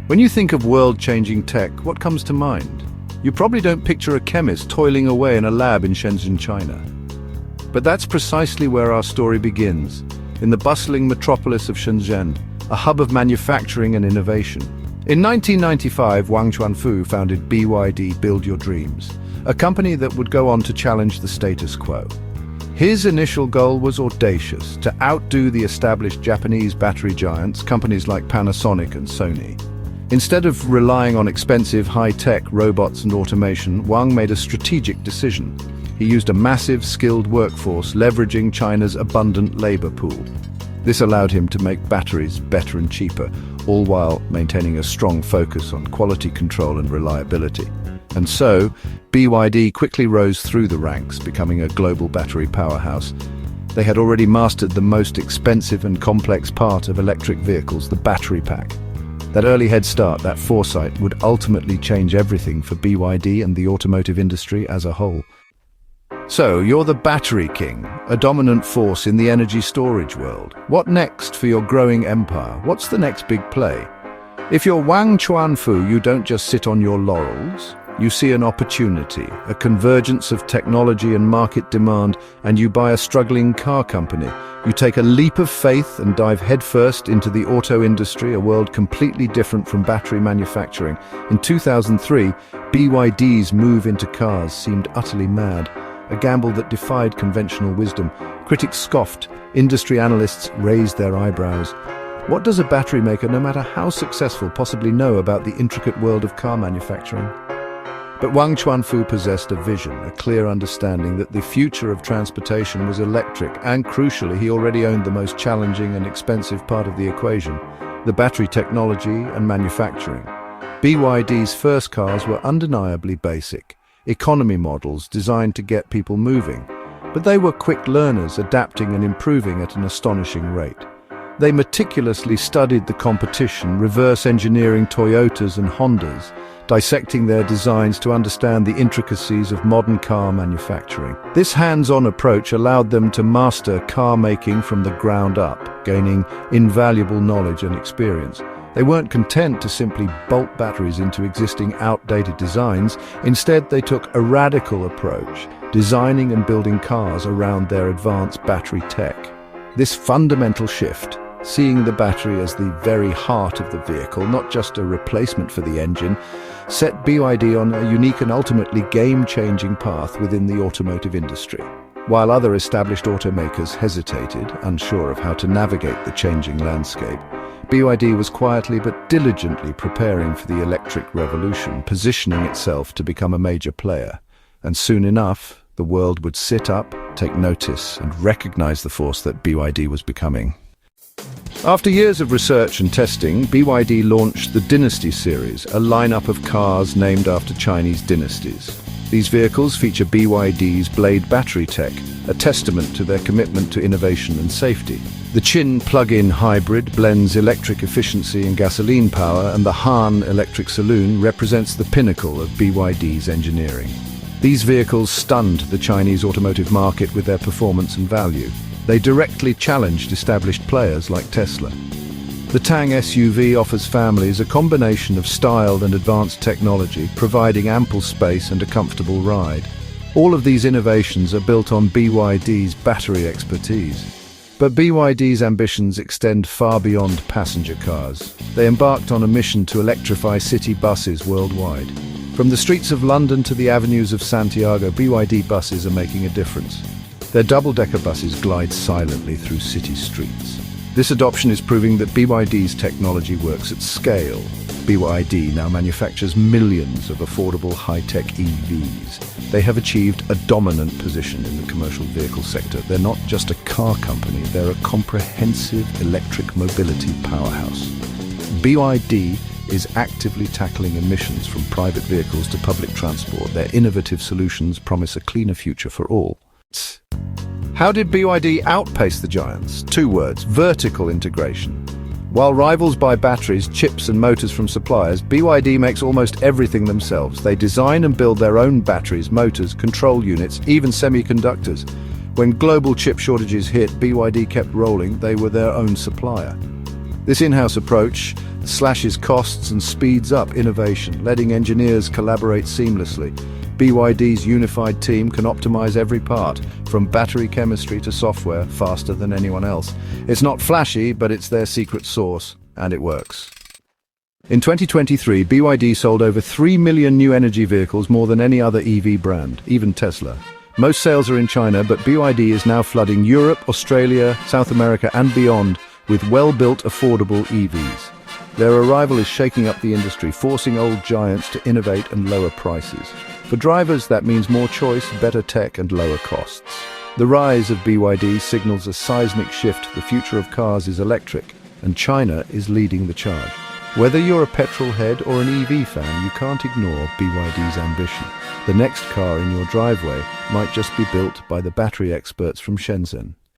When you think of world-changing tech, what comes to mind? You probably don't picture a chemist toiling away in a lab in Shenzhen, China. But that's precisely where our story begins, in the bustling metropolis of Shenzhen, a hub of manufacturing and innovation. In 1995, Wang Chuanfu founded BYD Build Your Dreams, a company that would go on to challenge the status quo. His initial goal was audacious, to outdo the established Japanese battery giants, companies like Panasonic and Sony. Instead of relying on expensive, high-tech robots and automation, Wang made a strategic decision. He used a massive, skilled workforce, leveraging China's abundant labor pool. This allowed him to make batteries better and cheaper, all while maintaining a strong focus on quality control and reliability. And so, BYD quickly rose through the ranks, becoming a global battery powerhouse. They had already mastered the most expensive and complex part of electric vehicles, the battery pack. That early head start, that foresight, would ultimately change everything for BYD and the automotive industry as a whole. So, you're the battery king, a dominant force in the energy storage world. What next for your growing empire? What's the next big play? If you're Wang Chuanfu, you don't just sit on your laurels. You see an opportunity, a convergence of technology and market demand, and you buy a struggling car company. You take a leap of faith and dive headfirst into the auto industry, a world completely different from battery manufacturing. In 2003, BYD's move into cars seemed utterly mad, a gamble that defied conventional wisdom. Critics scoffed, industry analysts raised their eyebrows. What does a battery maker, no matter how successful, possibly know about the intricate world of car manufacturing? But Wang Chuanfu possessed a vision, a clear understanding that the future of transportation was electric, and crucially, he already owned the most challenging and expensive part of the equation, the battery technology and manufacturing. BYD's first cars were undeniably basic, economy models designed to get people moving, but they were quick learners, adapting and improving at an astonishing rate. They meticulously studied the competition, reverse engineering Toyotas and Hondas, dissecting their designs to understand the intricacies of modern car manufacturing. This hands-on approach allowed them to master car making from the ground up, gaining invaluable knowledge and experience. They weren't content to simply bolt batteries into existing outdated designs. Instead, they took a radical approach, designing and building cars around their advanced battery tech. This fundamental shift, seeing the battery as the very heart of the vehicle, not just a replacement for the engine, set BYD on a unique and ultimately game-changing path within the automotive industry. While other established automakers hesitated, unsure of how to navigate the changing landscape, BYD was quietly but diligently preparing for the electric revolution, positioning itself to become a major player. And soon enough, the world would sit up, take notice, and recognize the force that BYD was becoming. After years of research and testing, BYD launched the Dynasty series, a lineup of cars named after Chinese dynasties. These vehicles feature BYD's Blade battery tech, a testament to their commitment to innovation and safety. The Qin plug-in hybrid blends electric efficiency and gasoline power, and the Han electric saloon represents the pinnacle of BYD's engineering. These vehicles stunned the Chinese automotive market with their performance and value. They directly challenged established players like Tesla. The Tang SUV offers families a combination of style and advanced technology, providing ample space and a comfortable ride. All of these innovations are built on BYD's battery expertise. But BYD's ambitions extend far beyond passenger cars. They embarked on a mission to electrify city buses worldwide. From the streets of London to the avenues of Santiago, BYD buses are making a difference. Their double-decker buses glide silently through city streets. This adoption is proving that BYD's technology works at scale. BYD now manufactures millions of affordable high-tech EVs. They have achieved a dominant position in the commercial vehicle sector. They're not just a car company, they're a comprehensive electric mobility powerhouse. BYD is actively tackling emissions from private vehicles to public transport. Their innovative solutions promise a cleaner future for all. How did BYD outpace the giants? 2 words: vertical integration. While rivals buy batteries, chips and motors from suppliers, BYD makes almost everything themselves. They design and build their own batteries, motors, control units, even semiconductors. When global chip shortages hit, BYD kept rolling. They were their own supplier. This in-house approach slashes costs and speeds up innovation, letting engineers collaborate seamlessly. BYD's unified team can optimize every part, from battery chemistry to software, faster than anyone else. It's not flashy, but it's their secret sauce, and it works. In 2023, BYD sold over 3 million new energy vehicles, more than any other EV brand, even Tesla. Most sales are in China, but BYD is now flooding Europe, Australia, South America, and beyond with well-built, affordable EVs. Their arrival is shaking up the industry, forcing old giants to innovate and lower prices. For drivers, that means more choice, better tech, and lower costs. The rise of BYD signals a seismic shift. The future of cars is electric, and China is leading the charge. Whether you're a petrol head or an EV fan, you can't ignore BYD's ambition. The next car in your driveway might just be built by the battery experts from Shenzhen.